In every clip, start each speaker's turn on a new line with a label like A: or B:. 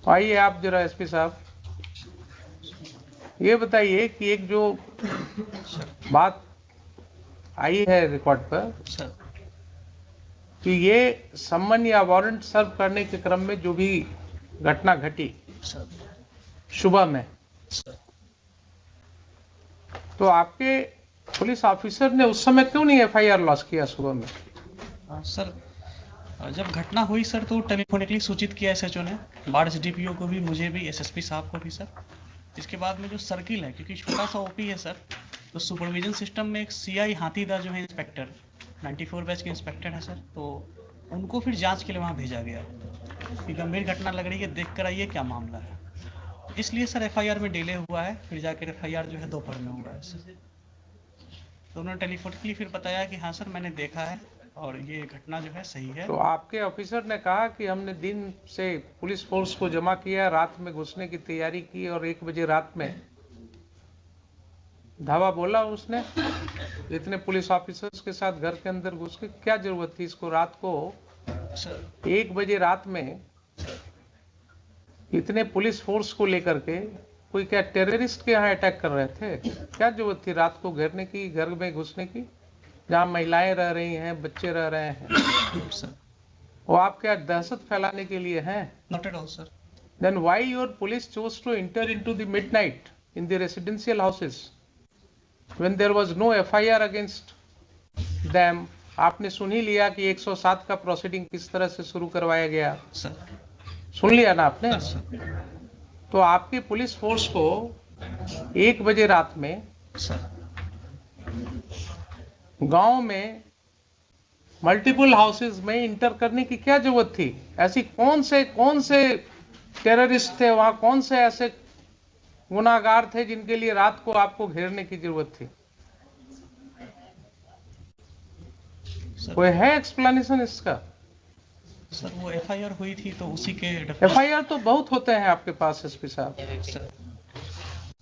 A: आइए आप जरा एसपी साहब, ये बताइए कि एक जो बात आई है रिकॉर्ड पर
B: सर
A: कि ये सम्मन या वारंट सर्व करने के क्रम में जो भी घटना घटी
B: सर
A: सुबह में,
B: सर
A: तो आपके पुलिस ऑफिसर ने उस समय क्यों नहीं एफआईआर लॉन्च किया सुबह में?
B: सर जब घटना हुई सर तो टेलीफोनिकली सूचित किया एसएचओ ने, बाढ़ एसडीपीओ को भी, मुझे भी, एसएसपी साहब को भी सर। इसके बाद में जो सर्किल है, क्योंकि छोटा सा ओपी है सर, तो सुपरविजन सिस्टम में एक सीआई हाथीदा जो है इंस्पेक्टर 94 बैच के इंस्पेक्टर है सर, तो उनको फिर जांच के लिए वहाँ भेजा गया कि गंभीर घटना लग रही है, देख कर आइए क्या मामला है। इसलिए सर एफआईआर में डिले हुआ है, फिर जाकर एफआईआर जो है दोपहर में हुआ है सर। तो उन्होंने टेलीफोनिकली फिर बताया कि हाँ सर मैंने देखा है और ये घटना जो है सही है।
A: तो आपके ऑफिसर ने कहा कि हमने दिन से पुलिस फोर्स को जमा किया, रात में घुसने की तैयारी की और 1 बजे रात में धावा बोला उसने। इतने पुलिस ऑफिसर्स के साथ घर के अंदर घुस के क्या जरूरत थी इसको? रात को
B: सर
A: 1 बजे रात में इतने पुलिस फोर्स को लेकर के कोई क्या टेररिस्ट के यहाँ अटैक कर रहे थे? क्या जरूरत थी रात को घेरने की, घर में घुसने की, जहाँ महिलाएं रह रही हैं, बच्चे रह रहे हैं?
B: सर
A: वो आप क्या दहशत फैलाने के लिए हैं?
B: Not at all sir.
A: Then why your police chose to enter into the midnight in the residential houses when there was no FIR against them? आपने सुन ही लिया कि 107 का प्रोसीडिंग किस तरह से शुरू करवाया गया,
B: सर
A: सुन लिया ना आपने?
B: सर
A: तो आपकी पुलिस फोर्स को 1 बजे रात में
B: सर
A: गांव में मल्टीपल हाउसेज में इंटर करने की क्या जरूरत थी? ऐसी कौन से टेररिस्ट थे वहां, कौन से ऐसे गुनाहगार थे जिनके लिए रात को आपको घेरने की जरूरत थी? कोई है एक्सप्लेनेशन इसका?
B: सर वो एफआईआर हुई थी तो उसी के
A: एफआईआर तो बहुत होते हैं आपके पास एसपी साहब,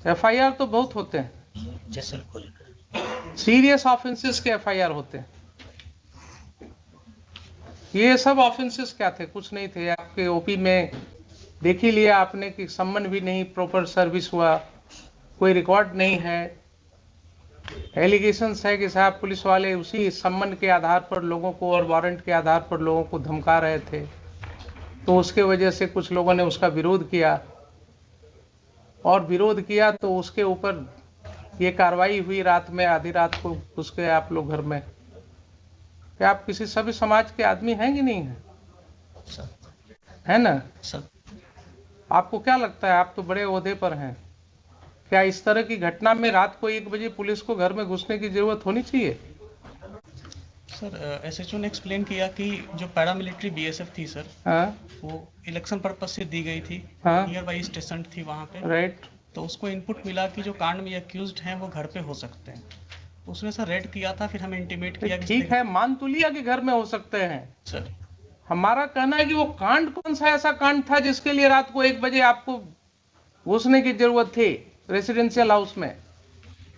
A: एफआईआर तो बहुत होते हैं, सीरियस ऑफेंसेस के एफआईआर होते हैं। ये सब ऑफेंसेस क्या थे? कुछ नहीं थे। आपके ओपी में देख ही लिया आपने कि सम्मन भी नहीं प्रॉपर सर्विस हुआ, कोई रिकॉर्ड नहीं है। एलिगेशंस है कि साहब पुलिस वाले उसी सम्मन के आधार पर लोगों को और वारंट के आधार पर लोगों को धमका रहे थे, तो उसके वजह से कुछ लोगों ने उसका विरोध किया, और विरोध किया तो उसके ऊपर ये कार्रवाई हुई रात में, आधी रात को घुस गए आप लोग घर में। क्या आप किसी सभी समाज के आदमी हैं कि नहीं है? है ना?
B: सर
A: आपको क्या लगता है, आप तो बड़े ओहदे पर हैं, क्या इस तरह की घटना में रात को 1 बजे पुलिस को घर में घुसने की जरूरत होनी चाहिए?
B: सर एसएचओ ने एक्सप्लेन किया कि जो पैरामिलिट्री बीएसएफ थी सर,
A: हाँ
B: वो इलेक्शन पर्पस से दी गई थी,
A: हाँ
B: नियर बाई स्टेशन थी वहाँ पे,
A: राइट।
B: तो उसको इनपुट मिला कि जो कांड में अक्यूज्ड हैं वो घर पे हो सकते हैं। उसने सर रेड किया था, फिर हमें इंटीमेट किया कि
A: ठीक है, मान तो लिया कि घर में हो सकते हैं।
B: सर
A: हमारा कहना है कि वो कांड कौन सा ऐसा कांड था जिसके लिए रात को 1 बजे आपको घुसने की जरूरत थी रेसिडेंशियल हाउस में?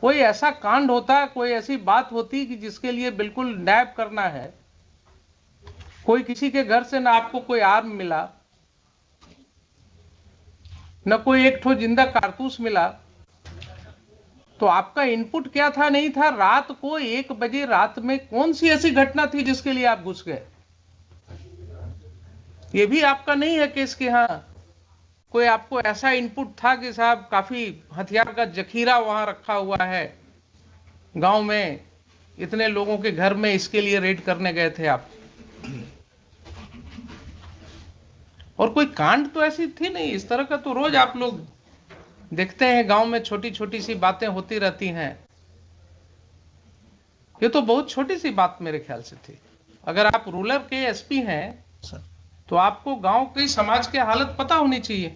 A: कोई ऐसा कांड होता, कोई ऐसी बात होती कि जिसके लिए बिल्कुल नैप करना है, कोई किसी के घर से ना आपको कोई आर्म मिला, न कोई एक ठो जिंदा कारतूस मिला, तो आपका इनपुट क्या था? नहीं था। रात को 1 बजे रात में कौन सी ऐसी घटना थी जिसके लिए आप घुस गए? ये भी आपका नहीं है केस कि हाँ कोई आपको ऐसा इनपुट था कि साहब काफी हथियार का जखीरा वहां रखा हुआ है गांव में, इतने लोगों के घर में, इसके लिए रेड करने गए थे आप? और कोई कांड तो ऐसी थी नहीं। इस तरह का तो रोज आप लोग देखते हैं गांव में, छोटी छोटी सी बातें होती रहती हैं। ये तो बहुत छोटी सी बात मेरे ख्याल से थी। अगर आप रूरल के एसपी हैं
B: सर
A: तो आपको गांव की समाज की हालत पता होनी चाहिए।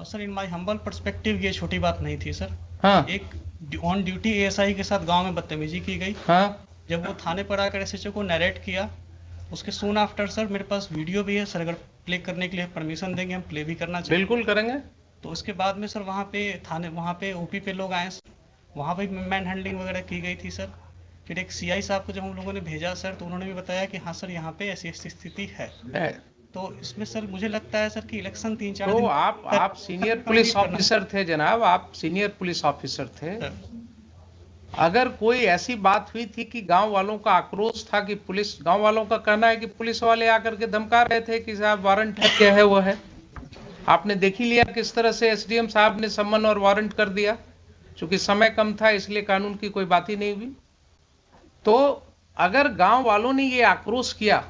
B: Sir in my humble perspective ये छोटी बात नहीं थी सर।
A: हाँ
B: एक ऑन ड्यूटी एएसआई के साथ गांव में बदतमीजी की गई।
A: हाँ
B: जब वो थाने पर आकर एसएचओ को नरेट किया, उसके सून आफ्टर सर मेरे पास वीडियो भी है सर, अगर प्ले करने के लिए परमिशन देंगे हम प्ले भी करना चाहिए।
A: बिल्कुल करेंगे।
B: तो उसके बाद में सर वहाँ पे थाने, वहाँ पे ओपी पे लोग आए, वहाँ पे मैन हैंडलिंग वगैरह की गई थी सर। फिर एक सीआई साहब को जब हम लोगों ने भेजा सर, तो उन्होंने भी बताया कि हाँ सर यहाँ पे ऐसी ऐसी स्थिति है। तो इसमें सर मुझे लगता है सर कि इलेक्शन 3-4
A: तो
B: दिन
A: आप सीनियर पुलिस ऑफिसर थे जनाब, आप सीनियर पुलिस ऑफिसर थे।
B: सर।
A: अगर कोई ऐसी बात हुई थी कि गांव वालों का आक्रोश था कि पुलिस, गांव वालों का कहना है कि पुलिस वाले आकर के धमका रहे थे कि साहब वारंट है, क्या है वो है, आपने देख ही लिया किस तरह से एसडीएम साहब ने सम्मन और वारंट कर दिया। चूंकि समय कम था इसलिए कानून की कोई बात ही नहीं हुई। तो अगर गांव वालों ने ये आक्रोश किया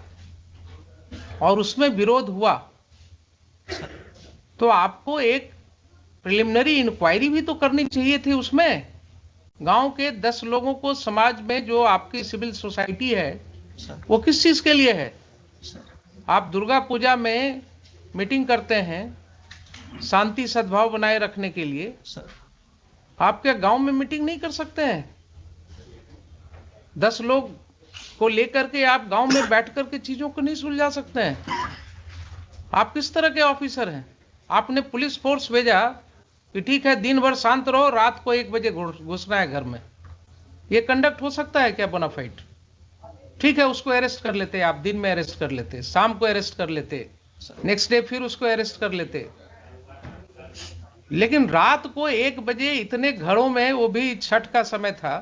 A: और उसमें विरोध हुआ तो आपको एक प्रिलिमिनरी इंक्वायरी भी तो करनी चाहिए थी। उसमें गांव के 10 लोगों को, समाज में जो आपकी सिविल सोसाइटी है वो किस चीज के लिए है। आप दुर्गा पूजा में मीटिंग करते हैं शांति सद्भाव बनाए रखने के लिए, आपके गांव में मीटिंग नहीं कर सकते हैं? 10 लोग को लेकर के आप गांव में बैठ करके चीजों को नहीं सुलझा सकते हैं? आप किस तरह के ऑफिसर हैं? आपने पुलिस फोर्स भेजा कि ठीक है दिन भर शांत रहो, रात को 1 बजे घुसना है घर में। ये कंडक्ट हो सकता है क्या बोनाफाइड? ठीक है, उसको अरेस्ट कर लेते, आप दिन में अरेस्ट कर लेते, शाम को अरेस्ट कर लेते, नेक्स्ट डे फिर उसको अरेस्ट कर लेते। लेकिन रात को 1 बजे इतने घरों में, वो भी छठ का समय था,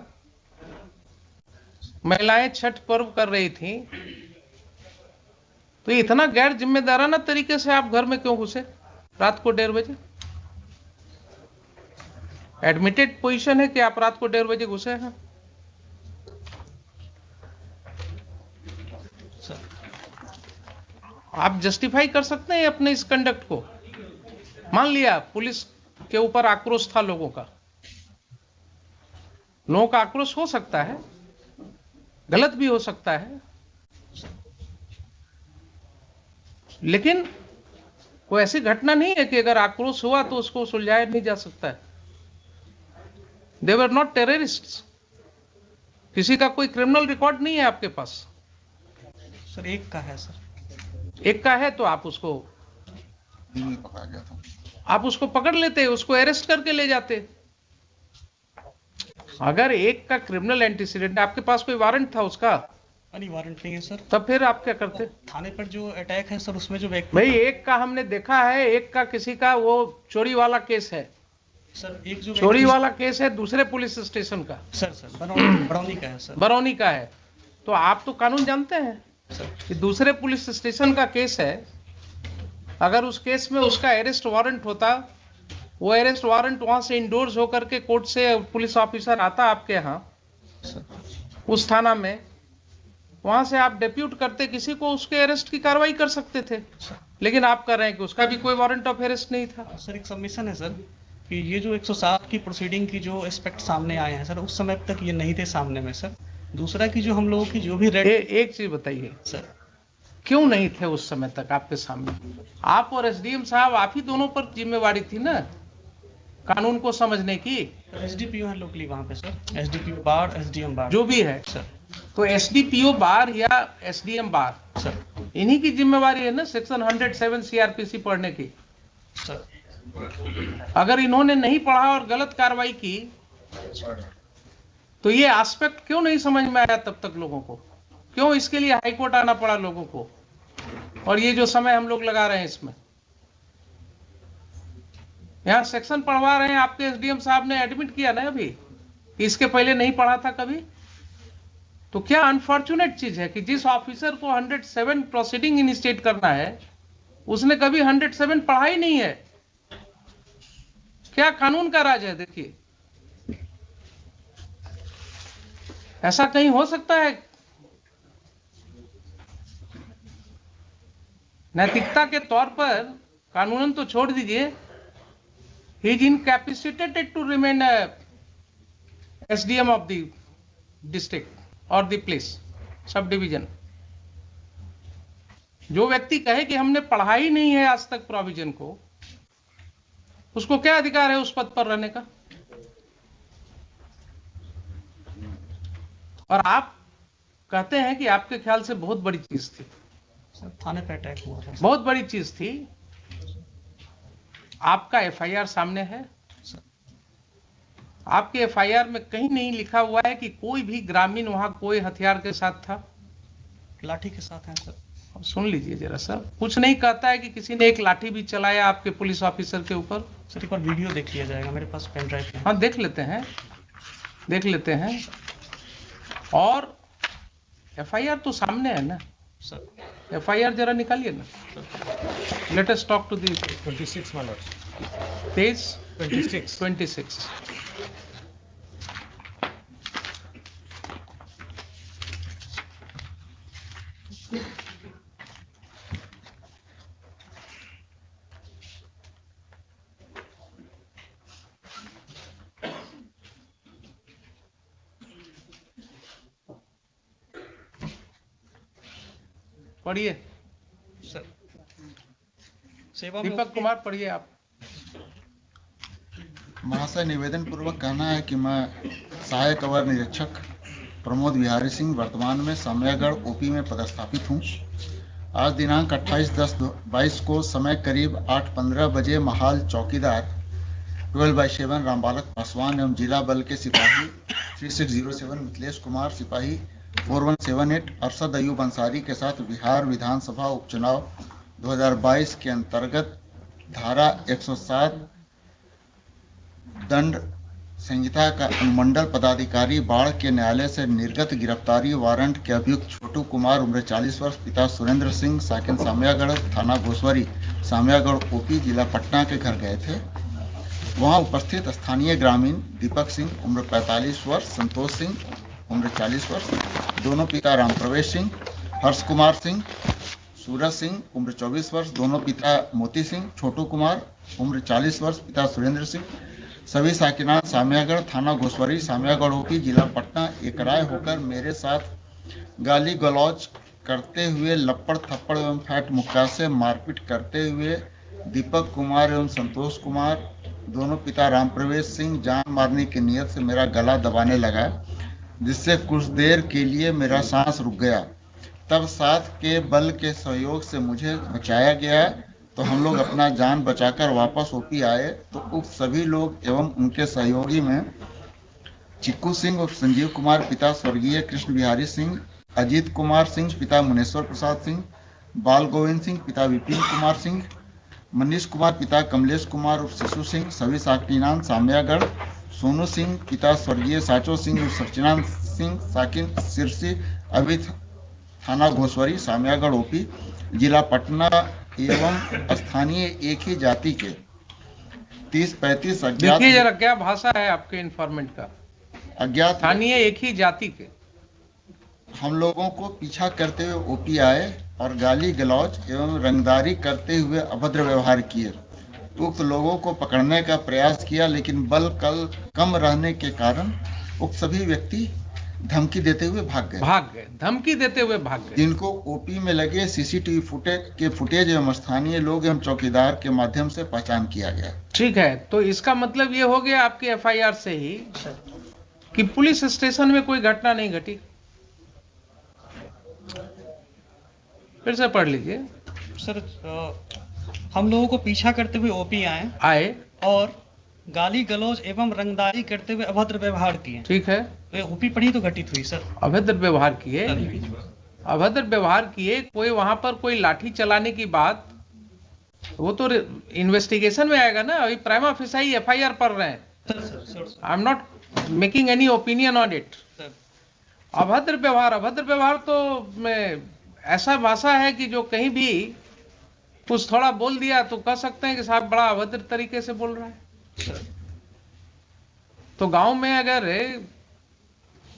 A: महिलाएं छठ पर्व कर रही थी, तो इतना गैर जिम्मेदाराना तरीके से आप घर में क्यों घुसे रात को 1:30 बजे? एडमिटेड पोजीशन है कि आप रात को 1:30 बजे घुसे हैं। आप जस्टिफाई कर सकते हैं अपने इस कंडक्ट को? मान लिया पुलिस के ऊपर आक्रोश था लोगों का, लोगों का आक्रोश हो सकता है, गलत भी हो सकता है, लेकिन कोई ऐसी घटना नहीं है कि अगर आक्रोश हुआ तो उसको सुलझाया नहीं जा सकता है। दे वर नॉट टेररिस्ट्स। किसी का कोई क्रिमिनल रिकॉर्ड नहीं है आपके पास।
B: सर एक का है सर,
A: एक का है तो आप उसको पकड़ लेते, उसको अरेस्ट करके ले जाते। अगर एक का क्रिमिनल एंटीसीडेंट, आपके पास कोई वारंट था उसका?
B: नहीं वारंट नहीं है सर।
A: तब फिर आप क्या करते?
B: थाने पर जो अटैक है सर, उसमें जो व्यक्ति,
A: भाई एक का हमने देखा है, एक का किसी का वो चोरी वाला केस है
B: सर, एक जो
A: चोरी वाला केस है दूसरे पुलिस स्टेशन का,
B: सर बरौनी का है सर,
A: बरौनी का है। तो आप तो कानून जानते हैं कि दूसरे पुलिस स्टेशन का केस है, अगर उस केस में उसका अरेस्ट वारंट होता, वो अरेस्ट वारंट वहां से इंडोर्स होकर के कोर्ट से पुलिस ऑफिसर आता आपके यहाँ उस थाना में, वहां से आप डेप्यूट करते किसी को, उसके अरेस्ट की कार्रवाई कर सकते थे। लेकिन आप कह रहे हैं कि उसका भी कोई वारंट ऑफ अरेस्ट नहीं था।
B: सर एक सबमिशन है सर कि ये जो 107 की प्रोसीडिंग की जो एस्पेक्ट सामने आए हैं सर, उस समय तक ये नहीं थे सामने में सर। दूसरा कि जो हम लोगों की जो भी रेड,
A: एक चीज बताइए
B: सर,
A: क्यों नहीं थे उस समय तक आपके सामने? आप और एसडीएम साहब, आप ही दोनों पर जिम्मेवारी थी ना कानून को समझने की।
B: एसडीपीओ है लोकली वहाँ पे सर, एसडीपीओ बार, एसडीएम बार,
A: जो भी है
B: सर।
A: तो एसडीपीओ बार या एसडीएम बार
B: सर,
A: इन्हीं की जिम्मेवारी है ना सेक्शन 107 सीआरपीसी पढ़ने की।
B: सर
A: अगर इन्होंने नहीं पढ़ा और गलत कार्रवाई की तो ये एस्पेक्ट क्यों नहीं समझ में आया तब तक लोगों को? क्यों इसके लिए हाईकोर्ट आना पड़ा लोगों को? और ये जो समय हम लोग लगा रहे हैं इसमें, यहां सेक्शन पढ़वा रहे हैं, आपके एसडीएम साहब ने एडमिट किया ना अभी, इसके पहले नहीं पढ़ा था कभी। तो क्या अनफॉर्चुनेट चीज है कि जिस ऑफिसर को 107 प्रोसीडिंग इनिशिएट करना है उसने कभी 107 पढ़ा ही नहीं है। क्या कानून का राज है? देखिए, ऐसा कहीं हो सकता है? नैतिकता के तौर पर कानूनन तो छोड़ दीजिए, he is incapacitated to remain SDM of the district और द प्लेस सब डिवीजन। जो व्यक्ति कहे कि हमने पढ़ा ही नहीं है आज तक प्रोविजन को, उसको क्या अधिकार है उस पद पर रहने का? और आप कहते हैं कि आपके ख्याल से बहुत बड़ी चीज थी।
B: सर थाने पे अटैक हुआ था,
A: बहुत बड़ी चीज थी। आपका एफआईआर सामने है, आपके एफआईआर में कहीं नहीं लिखा हुआ है कि कोई भी ग्रामीण वहां कोई हथियार के साथ था।
B: लाठी के साथ है सर।
A: अब सुन लीजिए जरा सा, कुछ नहीं कहता है कि किसी ने एक लाठी भी चलाया आपके पुलिस ऑफिसर के ऊपर?
B: सर एक बार वीडियो देख लिया जाएगा, मेरे पास पेन ड्राइव है।
A: हाँ देख लेते हैं, देख लेते हैं। और एफआईआर तो सामने है ना
B: सर।
A: एफआईआर जरा निकालिए ना। Let us talk to the
C: 26 my lord.
A: 26 पढ़िए
B: सर सेवा में
A: दीपक कुमार, पढ़िए आप।
D: महाशय, निवेदन पूर्वक कहना है कि मैं सहायक अवर निरीक्षक प्रमोद बिहारी सिंह वर्तमान में सामयागढ़ ओपी में पदस्थापित हूँ। आज दिनांक 28/10/22 को समय करीब 8:15 बजे महाल चौकीदार 12/7 रामबालक पासवान एवं जिला बल के सिपाही 3607 मिथिलेश कुमार, सिपाही 4178 अरशद अयूब अंसारी के साथ बिहार विधानसभा उपचुनाव 2022 के अंतर्गत धारा 107 दंड संहिता का अनुमंडल पदाधिकारी बाढ़ के न्यायालय से निर्गत गिरफ्तारी वारंट के अभियुक्त छोटू कुमार उम्र 40 वर्ष, पिता सुरेंद्र सिंह, साकिन सामयागढ़, थाना घोसवरी, सामयागढ़ ओपी, जिला पटना के घर गए थे। वहां उपस्थित स्थानीय ग्रामीण दीपक सिंह उम्र 45 वर्ष, संतोष सिंह उम्र 40 वर्ष, दोनों पिता राम प्रवेश सिंह, हर्ष कुमार सिंह, सूरज सिंह उम्र 24 वर्ष, दोनों पिता मोती सिंह, छोटू कुमार उम्र 40 वर्ष, पिता सुरेंद्र सिंह, सभी साकिनान सामयागढ़, थाना घोसवरी, सामयागढ़ ओपी, जिला पटना एक राय होकर मेरे साथ गाली गलौज करते हुए, लपड़ थप्पड़ एवं फैट मुक्का से मारपीट करते हुए दीपक कुमार एवं संतोष कुमार, दोनों पिता राम प्रवेश सिंह, जान मारने की नीयत से मेरा गला दबाने लगा, जिससे कुछ देर के लिए मेरा सांस रुक गया। तब साथ के बल के सहयोग से मुझे बचाया गया, तो हम लोग अपना जान बचाकर वापस ओपी आए तो उक्त सभी लोग एवं उनके सहयोगी में चिक्कू सिंह और संजीव कुमार पिता स्वर्गीय कृष्ण बिहारी सिंह, अजीत कुमार सिंह पिता मुनेश्वर प्रसाद सिंह, बाल गोविंद सिंह पिता विपिन कुमार सिंह, मनीष कुमार पिता कमलेश कुमार और शिशु सिंह, सभी साकिनान सामयागढ़, सोनू सिंह पिता स्वर्गीय साचो सिंह और सचिनान सिंह, साकिन सिरसी, अभी थाना घोसवरी, सामयागढ़ ओपी, जिला पटना एवं स्थानीय एक ही जाति के 30-35 अज्ञात।
A: देखिए जरा क्या भाषा है आपके इन्फॉर्मेंट का।
D: अज्ञात
A: स्थानीय एक ही जाति के
D: हम लोगों को पीछा करते हुए ओपी आए और गाली गलौज एवं रंगदारी करते हुए अभद्र व्यवहार किए। उक्त लोगों को पकड़ने का प्रयास किया, लेकिन बल कम रहने के कारण उक्त सभी व्यक्ति धमकी देते हुए भाग गए,
A: धमकी देते हुए भाग गए,
D: जिनको ओपी में लगे सीसीटीवी फुटेज एवं स्थानीय लोग एवं चौकीदार के माध्यम से पहचान किया गया।
A: ठीक है, तो इसका मतलब ये हो गया आपकी एफआईआर से ही कि पुलिस स्टेशन में कोई घटना नहीं घटी। फिर से पढ़ लीजिए
B: सर। हम लोगों को पीछा करते हुए ओपी आए
A: और
B: गाली गलौज एवं रंगदारी करते हुए अभद्र व्यवहार किए।
A: ठीक है,
B: तो ओपी पर ही तो घटित हुई सर।
A: अभद्र व्यवहार किए, अभद्र व्यवहार किए। कोई वहां पर कोई लाठी चलाने की बात, वो तो इन्वेस्टिगेशन में आएगा ना। अभी प्राइमा फेसाई एफआईआर पढ़ रहे हैं। I am not making any opinion on it. अभद्र व्यवहार तो ऐसा भाषा है कि जो कहीं भी कुछ थोड़ा बोल दिया तो कह सकते हैं कि साहब बड़ा अभद्र तरीके से बोल रहा है। तो गांव में अगर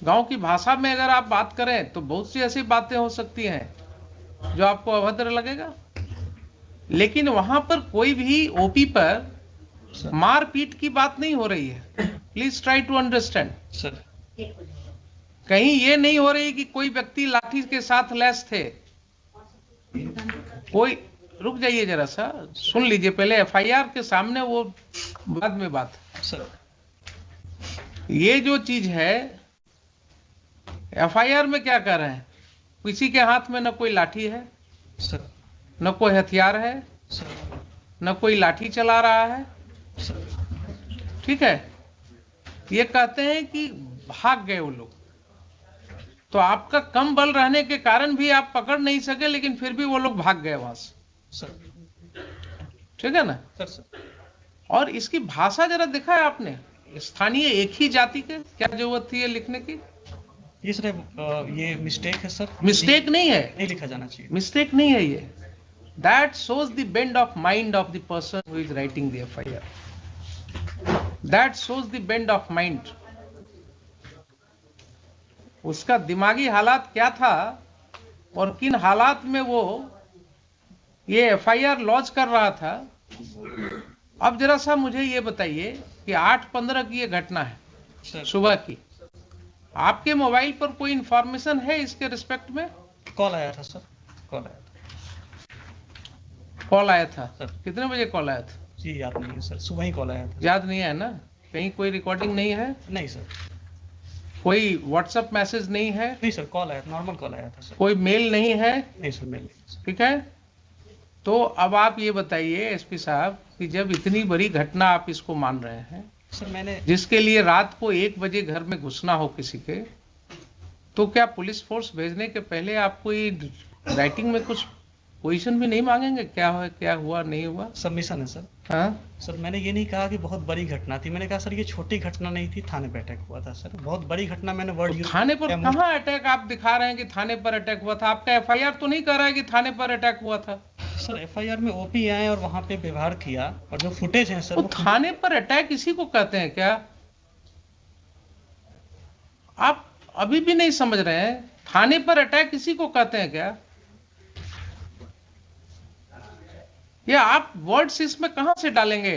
A: गांव की भाषा में अगर आप बात करें तो बहुत सी ऐसी बातें हो सकती हैं जो आपको अभद्र लगेगा, लेकिन वहां पर कोई भी ओपी पर मारपीट की बात नहीं हो रही है। Please try to understand
B: sir.
A: कहीं ये नहीं हो रही कि कोई व्यक्ति लाठी के साथ लैस थे। कोई रुक जाइए जरा सा, सुन लीजिए पहले एफआईआर के सामने, वो बाद में बात
B: सर।
A: ये जो चीज है एफआईआर में क्या कर रहे हैं, किसी के हाथ में न कोई लाठी है
B: सर,
A: न कोई हथियार है
B: सर,
A: न कोई लाठी चला रहा है
B: सर।
A: ठीक है, ये कहते हैं कि भाग गए वो लोग। तो आपका कम बल रहने के कारण भी आप पकड़ नहीं सके, लेकिन फिर भी वो लोग भाग गए वहां से,
B: सर।
A: ठीक है ना।
B: सर
A: और इसकी भाषा जरा देखा है आपने, स्थानीय एक ही जाति के, क्या जरूरत थी ये लिखने की?
B: ये सर ये मिस्टेक है सर,
A: मिस्टेक नहीं है,
B: नहीं लिखा जाना चाहिए।
A: मिस्टेक नहीं है ये। That shows the bend of mind of the person who is writing the FIR. That shows the bend of mind. उसका दिमागी हालात क्या था और किन हालात में वो ये FIR लॉन्च कर रहा था। अब जरा सा मुझे ये बताइए कि 8/15 की ये घटना है
B: सर
A: सुबह की, आपके मोबाइल पर कोई इंफॉर्मेशन है इसके रिस्पेक्ट में?
B: कॉल आया था सर, कॉल आया था
A: कॉल आया था
B: सर।
A: कितने बजे कॉल आया था?
B: जी याद नहीं है सर, सुबह ही कॉल आया था।
A: याद नहीं है ना? कहीं कोई रिकॉर्डिंग नहीं है?
B: नहीं सर,
A: कोई व्हाट्सएप मैसेज नहीं है?
B: नहीं सर, कॉल आया था, नॉर्मल कॉल आया था सर।
A: कोई मेल नहीं है?
B: नहीं सर, मेल नहीं सर।
A: ठीक है। तो अब आप ये बताइए एसपी साहब कि जब इतनी बड़ी घटना आप इसको मान रहे हैं,
B: सर मैंने
A: जिसके लिए रात को 1 बजे घर में घुसना हो किसी के, तो क्या पुलिस फोर्स भेजने के पहले आपको ये राइटिंग में कुछ पोजीशन भी नहीं मांगेंगे, क्या है, क्या हुआ, नहीं हुआ?
B: सबमिशन है सर।
A: हाँ,
B: सर मैंने ये नहीं कहा कि बहुत बड़ी घटना थी, मैंने कहा सर ये छोटी घटना नहीं थी, थाने पे अटैक हुआ था सर। बहुत बड़ी घटना मैंने वर्ड यूज
A: थाने पर कहाँ अटैक आप दिखा रहे हैं कि थाने पर अटैक हुआ था? आपका FIR तो नहीं कर रहा है कि थाने पर अटैक हुआ था।
B: सर FIR में OP आए और वहां पे व्यवहार किया, और जो फुटेज है सर
A: तो
B: वो
A: थाने पर अटैक इसी को कहते हैं क्या? आप अभी भी नहीं समझ रहे हैं, थाने पर अटैक इसी को कहते हैं क्या? ये आप वर्ड्स इसमें कहां से डालेंगे?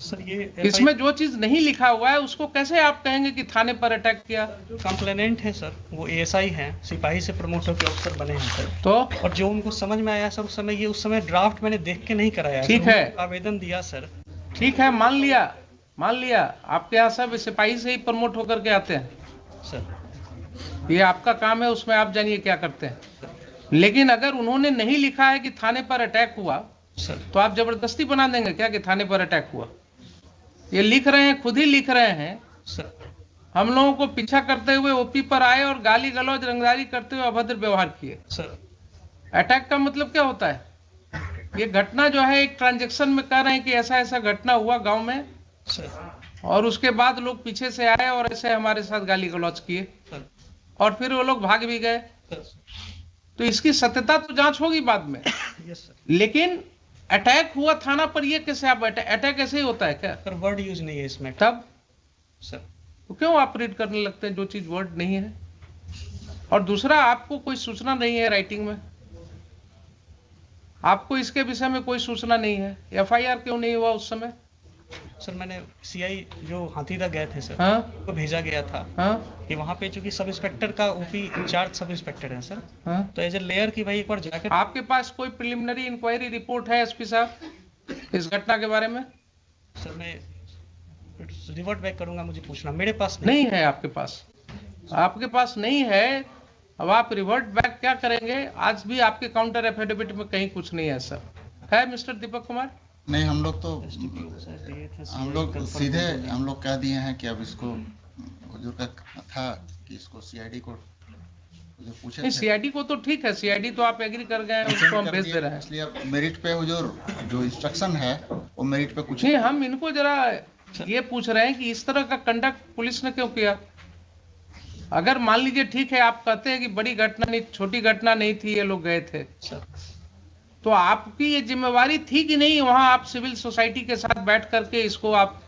B: सर ये
A: इसमें जो चीज नहीं लिखा हुआ है उसको कैसे आप कहेंगे कि थाने पर अटैक किया?
B: कंप्लेनेंट है सर, वो ASI हैं, सिपाही से प्रमोट होकर अफसर बने हैं सर।
A: तो
B: और जो उनको समझ में आया सर उस समय, ये उस समय ड्राफ्ट मैंने देख के नहीं कराया
A: ठीक
B: सर,
A: है।
B: उनको आवेदन दिया सर।
A: ठीक है, मान लिया आपके यहाँ सब सिपाही से ही प्रमोट होकर के आते हैं,
B: सर
A: ये आपका काम है, उसमें आप जानिए क्या करते हैं। लेकिन अगर उन्होंने नहीं लिखा है कि थाने पर अटैक हुआ,
B: सर
A: तो आप जबरदस्ती बना देंगे क्या कि थाने पर अटैक हुआ? ये लिख रहे हैं, खुद ही लिख रहे हैं,
B: सर
A: हम लोगों को पीछा करते हुए OP पर आए और गाली गलौज रंगदारी करते हुए अभद्र व्यवहार किए।
B: सर
A: अटैक का मतलब क्या होता है? ये घटना जो है एक ट्रांजैक्शन में कह रहे हैं कि ऐसा ऐसा घटना हुआ गांव में,
B: सर
A: और उसके बाद लोग पीछे से आए और ऐसे हमारे साथ गाली गलौज किए,
B: सर
A: और फिर वो लोग भाग भी गए।
B: सर
A: तो इसकी सत्यता तो जांच होगी बाद में।
B: Yes sir.
A: लेकिन अटैक हुआ थाना पर, ये कैसे आप अटैक ऐसे ही होता है क्या?
B: सर वर्ड यूज नहीं है इसमें
A: तब
B: सर।
A: तो क्यों आप रीड करने लगते हैं जो चीज वर्ड नहीं है? और दूसरा, आपको कोई सूचना नहीं है राइटिंग में, आपको इसके विषय में कोई सूचना नहीं है, FIR क्यों नहीं हुआ उस समय?
B: सर मैंने CI जो हाथीदा गए थे सर,
A: हाँ
B: को भेजा गया था
A: हाँ
B: कि वहाँ पे चूंकि सब इंस्पेक्टर का OP इंचार्ज सब इंस्पेक्टर है सर,
A: हाँ।
B: तो एज ए लेयर की भाई एक बार जाकर
A: आपके पास कोई प्रिलिमिनरी इंक्वायरी रिपोर्ट है एसपी साहब इस घटना के बारे में?
B: सर मैं रिवर्ट बैक करूंगा, मुझे पूछना, मेरे पास
A: नहीं है आपके पास, आपके पास नहीं है। अब आप रिवर्ट बैक क्या करेंगे? आज भी आपके काउंटर एफिडेविट में कहीं कुछ नहीं है सर, है मिस्टर दीपक कुमार?
D: नहीं, हम लोग तो
B: नहीं।
D: हम लोग सीधे हम लोग कह दिए हैं कि अब इसको हुजूर का था कि इसको CID को जो पूछे
A: नहीं,
D: थे,
A: CID को तो ठीक है, CID तो आप एग्री कर गए हैं, उसको हम
D: कर
A: भेज
D: दिए,
A: दे रहे हैं।
D: इसलिए अब मेरिट पे हुजूर जो इंस्ट्रक्शन है वो मेरिट पे कुछ
A: नहीं, हम इनको जरा ये पूछ रहे हैं कि इस तरह का कंडक्ट पुलिस ने क्यों किया? अगर मान लीजिए ठीक है, आप कहते हैं कि बड़ी घटना नहीं, छोटी घटना नहीं थी, ये लोग गए थे,
B: सर
A: तो आपकी ये जिम्मेवारी थी कि नहीं वहां आप सिविल सोसाइटी के साथ बैठ करके इसको आप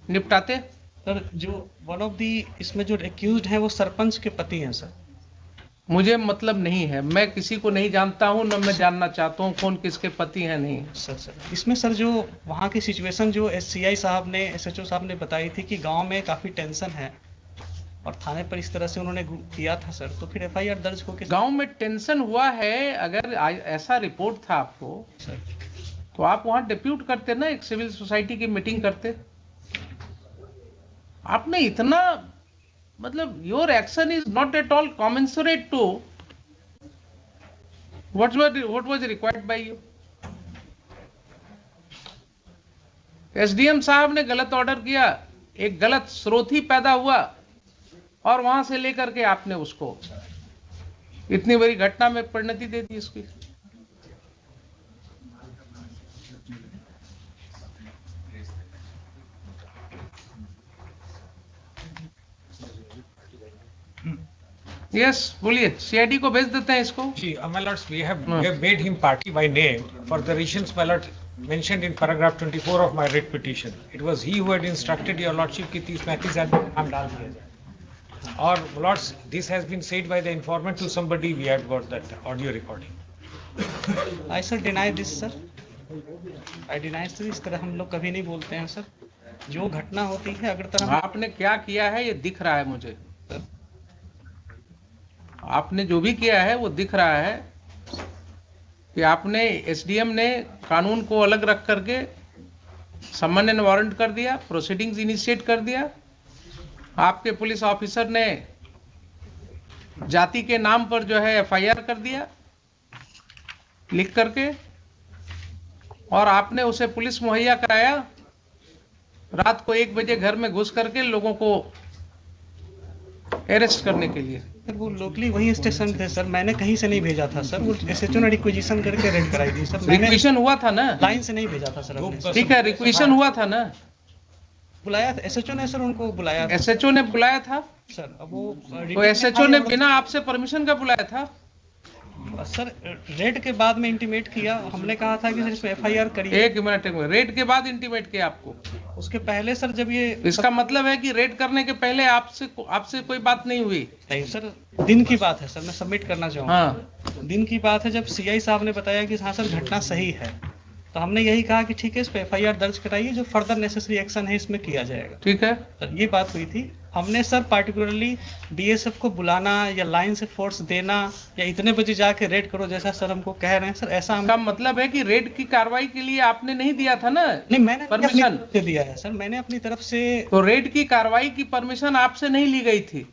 A: निपटाते?
B: सर जो वन ऑफ दी इसमें जो एक्यूज्ड है वो सरपंच के पति हैं सर।
A: मुझे मतलब नहीं है, मैं किसी को नहीं जानता हूं, न मैं जानना चाहता हूं कौन किसके पति हैं नहीं।
B: सर इसमें सर जो वहाँ की सिचुएशन जो CI साहब ने, SHO साहब ने बताई थी कि गांव में काफी टेंशन है और थाने पर इस तरह से उन्होंने किया था सर, तो फिर FIR दर्ज होकर
A: गांव में टेंशन हुआ है, अगर ऐसा रिपोर्ट था आपको
B: सर,
A: तो आप वहां डिप्यूट करते ना, एक सिविल सोसाइटी की मीटिंग करते। आपने इतना, मतलब your action is not at all commensurate to what was required by you. SDM साहब ने गलत ऑर्डर किया, एक गलत स्रोत ही पैदा हुआ और वहां से लेकर के आपने उसको इतनी बड़ी घटना में परिणति दे दी इसकी। यस बोलिए, सीआईडी को भेज देते हैं इसको।
C: See, my lords, we have made him party by name for the reasons, my lord, mentioned in paragraph 24 of my writ petition. It was he who had instructed your lordship कि 30-35 आदमी का नाम डाल दिया जाए। और my lords, this has been said by the informant to somebody. We had got that audio recording.
B: I sir deny this sir. I deny sir, इस तरह हम लोग कभी नहीं बोलते हैं सर। जो घटना होती है अगर तरह
A: आपने क्या किया है ये दिख रहा है मुझे, आपने जो भी किया है वो दिख रहा है कि आपने एसडीएम ने कानून को अलग रख करके समन एंड वारंट कर दिया, प्रोसीडिंग्स इनिशिएट कर दिया। आपके पुलिस ऑफिसर ने जाति के नाम पर जो है एफआईआर कर दिया लिख करके, और आपने उसे पुलिस मुहैया कराया रात को 1 बजे घर में घुस करके लोगों को अरेस्ट करने के लिए।
B: सर वो लोकली वही स्टेशन थे सर, मैंने कहीं से नहीं भेजा था सर। वो एसएचओ ने रिक्विजिशन करके रेड कराई थी सर। मैंने
A: रिक्वेशन हुआ था ना,
B: लाइन से नहीं भेजा था सर अपने।
A: ठीक है, रिक्वेशन हुआ था ना,
B: बुलाया था एसएचओ ने सर, उनको बुलाया था
A: एसएचओ ने बुलाया था
B: सर। अब वो
A: तो एसएचओ ने बिना आपसे परमिशन का बुलाया था।
B: सर रेड के बाद में इंटीमेट किया, हमने कहा था कि सर इसमें एफआईआर करिए।
A: 1 मिनट रेड के बाद इंटीमेट किया आपको?
B: उसके पहले सर जब ये
A: इसका मतलब है कि रेड करने के पहले आपसे कोई बात नहीं हुई?
B: नहीं सर, दिन की बात है सर, मैं सबमिट करना चाहूँगा।
A: हाँ,
B: दिन की बात है जब सीआई साहब ने बताया कि हाँ सर घटना सही है, तो हमने यही कहा कि ठीक है इस पे एफआईआर दर्ज कराइए, जो फर्दर नेसेसरी एक्शन है इसमें किया जाएगा।
A: ठीक है
B: सर ये बात हुई थी। हमने सर पार्टिकुलरली बीएसएफ को बुलाना या लाइन से फोर्स देना या इतने बजे जाके रेड करो जैसा सर हमको कह रहे हैं सर, ऐसा
A: का मतलब है कि रेड की कार्रवाई के लिए आपने नहीं दिया था ना?
B: नहीं, मैंने
A: परमिशन
B: अपनी तरफ से दिया है सर, मैंने अपनी तरफ से।
A: तो रेड की कार्रवाई की परमिशन आपसे नहीं ली गई थी?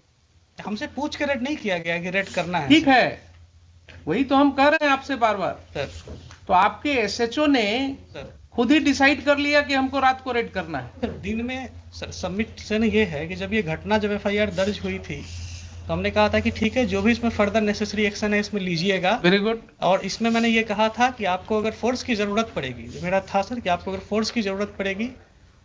B: हमसे पूछ के रेड नहीं किया गया कि रेड करना है।
A: ठीक है, वही तो हम कह रहे हैं आपसे बार बार।
B: सर
A: तो आपके एसएचओ ने
B: सर
A: खुद ही डिसाइड कर लिया कि हमको रात को रेड करना है।
B: सर दिन में सर सबमिशन ये है कि जब ये घटना जब एफआईआर दर्ज हुई थी तो हमने कहा था कि ठीक है जो भी इसमें फर्दर नेसेसरी एक्शन है इसमें लीजिएगा।
A: Very good.
B: और इसमें मैंने ये कहा था कि आपको अगर फोर्स की ज़रूरत पड़ेगी, जो मेरा था सर कि आपको अगर फोर्स की ज़रूरत पड़ेगी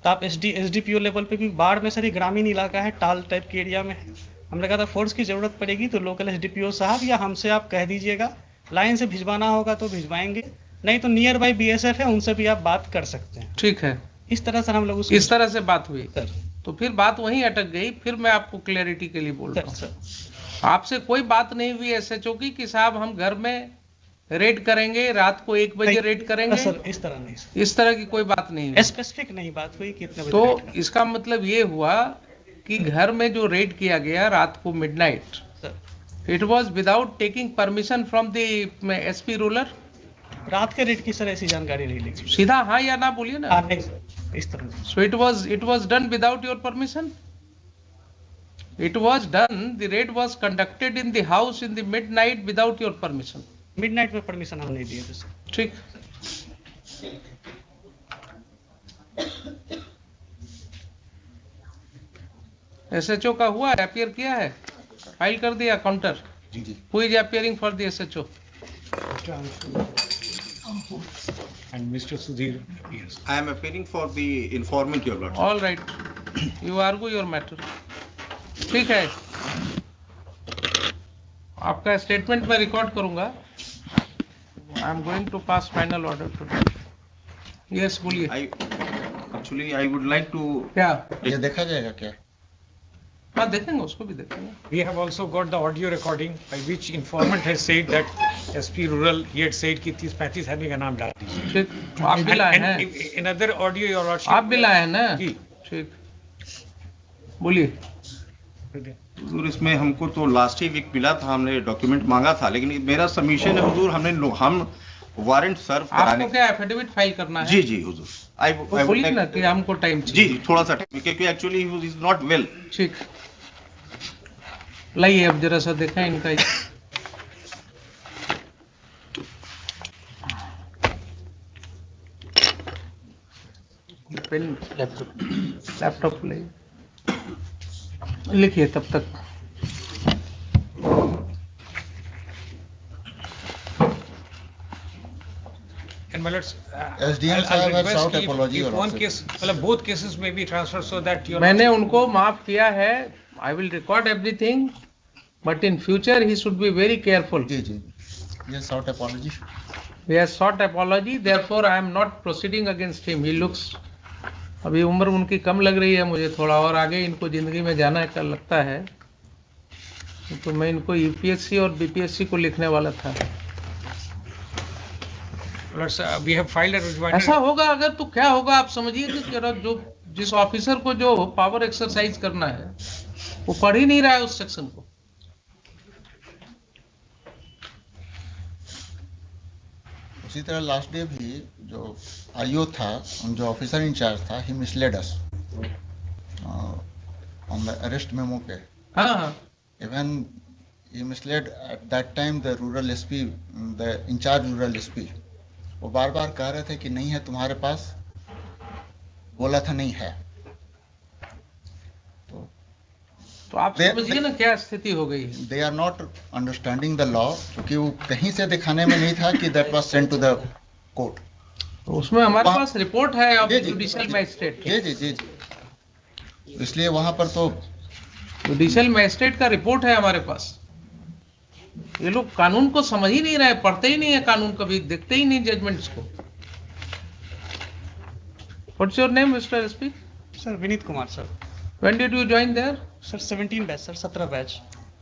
B: तो आप एसडीपीओ लेवल पे भी, बाढ़ में सर ये ग्रामीण इलाका है, टाल टाइप के एरिया में है, हमने कहा था फोर्स की ज़रूरत पड़ेगी तो लोकल एसडीपीओ साहब या हमसे आप कह दीजिएगा, लाइन से भिजवाना होगा तो भिजवाएंगे, नहीं तो नियर बाई बीएसएफ है उनसे भी आप बात कर सकते हैं।
A: ठीक है,
B: इस तरह सर हम लोग
A: इस तरह से बात हुई।
B: सर
A: तो फिर बात वहीं अटक गई। फिर मैं आपको क्लैरिटी के लिए बोल रहा हूँ,
B: सर
A: आपसे कोई बात नहीं हुई एसएचओ की कि साहब हम घर में रेड करेंगे, रात को 1 बजे रेड करेंगे?
B: सर इस तरह नहीं सर,
A: इस तरह की कोई बात नहीं हुई।
B: स्पेसिफिक नहीं बात हुई कि इतने बजे
A: तो
B: रेड करना।
A: इसका मतलब ये हुआ कि घर में जो रेड किया गया रात को midnight,
B: sir
A: it was without taking permission from the SP ruler.
B: रात के रेड की सर ऐसी जानकारी नहीं ली।
A: सीधा हाँ या ना बोलिए ना।
B: नहीं सर इस तरह नहीं।
A: So it was done without your permission? It was done, the raid was conducted in the house in the midnight without your permission.
B: Midnight में परमिशन हम नहीं दिए थे सर।
A: ठीक। एसएचओ का हुआ, अपियर किया है, फाइल कर दिया काउंटर।
D: जी जी।
A: Who is appearing for the SHO?
C: And Mr. Sudhir, yes.
E: I am appearing for the informant, your lordship.
A: All right, you argue your matter. ठीक है, आपका स्टेटमेंट मैं रिकॉर्ड करूंगा। I am going to pass final order today. Yes बोलिए।
E: I would like to.
A: क्या?
D: ये देखा जाएगा क्या?
A: हाँ देखेंगे, उसको भी देखेंगे।
C: We have also got the audio recording by which informant has said that SP Rural, he had said कि 30-35 आदमी का नाम डाल दीजिए।
A: ठीक, आप भी लाए
C: And
A: हैं?
C: another audio your lordship.
A: आप भी लाए हैं ना?
C: जी।
A: ठीक, बोलिए।
E: हुजूर इसमें हमको तो लास्ट ही वीक मिला था, हमने डॉक्यूमेंट मांगा था, लेकिन मेरा सबमिशन है हुजूर, हम वारंट सर्व कराने।
A: आपको क्या एफिडेविट फाइल करना है?
E: जी जी हुजूर।
A: तो बोलिए ना कि हमको टाइम
E: जी
A: चाहिए।
E: जी, थोड़ा सा टाइम, क्योंकि actually he is not well.
A: ठीक, लाइए अब जरा सा देखें इनका। पेन लैपटॉप लाइए, लिखिए तब तक।
C: my lords,
D: SDM
C: I'll
D: साहब has
C: request
D: sought
C: if-
D: apology,
C: if
D: Your
C: one
D: Lordship.
C: case, मतलब both cases may be transferred so that your
A: मैंने उनको माफ किया है. I will record everything, but in future he should be very careful.
D: Ji ji, yes, sought apology.
A: He has sought apology, therefore I am not proceeding against him. He looks, अभी उम्र उनकी कम लग रही है मुझे थोड़ा, और आगे इनको जिंदगी में जाना का लगता है, तो मैं इनको यूपीएससी और बीपीएससी को लिखने वाला था.
C: lords, we have filed a rejoinder.
A: ऐसा होगा अगर तो क्या होगा आप समझिए कि जो जिस ऑफिसर को जो पावर एक्सरसाइज करना है वो पढ़ ही नहीं रहा है उस सेक्शन को.
D: उसी तरह लास्ट डे भी जो आईओ था, जो ऑफिसर इंचार्ज था, he misled us on the arrest memo पे.
A: हाँ,
D: Even he misled at that time the rural SP, the in charge rural SP. वो बार बार कह रहे थे कि नहीं है तुम्हारे पास, बोला था नहीं है.
A: तो आप समझिए ना क्या स्थिति हो गई है.
D: They are not understanding the law, क्योंकि वो कहीं से दिखाने में नहीं था कि that was sent to the court.
A: तो उसमें हमारे
D: वहाँ-
A: पास रिपोर्ट है ऑफ
D: जी, जी,
A: जुडिशियल
D: जी,
A: मैजिस्ट्रेट.
D: जी जी जी जी. इसलिए वहां पर तो
A: जुडिशियल मैजिस्ट्रेट का रिपोर्ट है हमारे पास. ये लोग कानून को समझ ही नहीं रहे, पढ़ते ही नहीं है कानून, कभी देखते ही नहीं जजमेंट्स को. What's your name mister SP?
B: Sir Vineet Kumar sir.
A: When did you join there?
B: Sir 17 batch sir, 17 batch.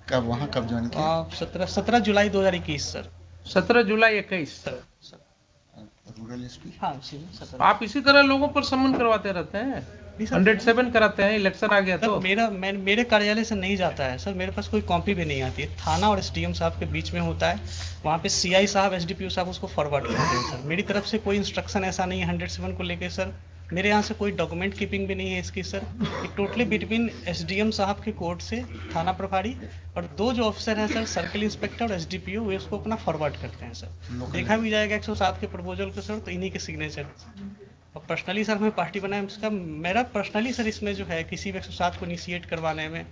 D: कब वहां कब ज्वाइन किया?
B: 17 जुलाई 2021 सर.
A: 17 जुलाई 21.
B: Sir sir
D: rural SP.
B: हाँ उसी में 17.
A: आप इसी तरह लोगों पर समन करवाते रहते हैं.
B: नहीं सर,
A: 107 कराते हैं, इलेक्शन आ गया
B: सर
A: तो.
B: मेरे कार्यालय से नहीं जाता है सर, मेरे पास कोई कॉपी भी नहीं आती है. थाना और एसडीएम साहब के बीच में होता है, वहाँ पे सीआई साहब एसडीपीओ साहब उसको फॉरवर्ड करते हैं सर. मेरी तरफ से कोई इंस्ट्रक्शन ऐसा नहीं है 107 को लेके सर. मेरे यहाँ से कोई डॉक्यूमेंट कीपिंग भी नहीं है इसकी सर. ये टोटली बिटवीन एसडीएम साहब के कोर्ट से थाना प्रभारी और दो जो ऑफिसर हैं सर, सर्किल इंस्पेक्टर और एसडीपीओ, वे उसको अपना फॉरवर्ड करते हैं सर. देखा भी जाएगा 107 के प्रपोजल को सर, तो इन्हीं के सिग्नेचर. और पर्सनली सर हमें पार्टी बनाए, इसका मेरा पर्सनली सर इसमें जो है किसी भी 107 को इनिशिएट करवाने में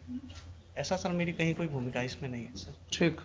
B: ऐसा सर मेरी कहीं कोई भूमिका इसमें नहीं है सर.
A: ठीक.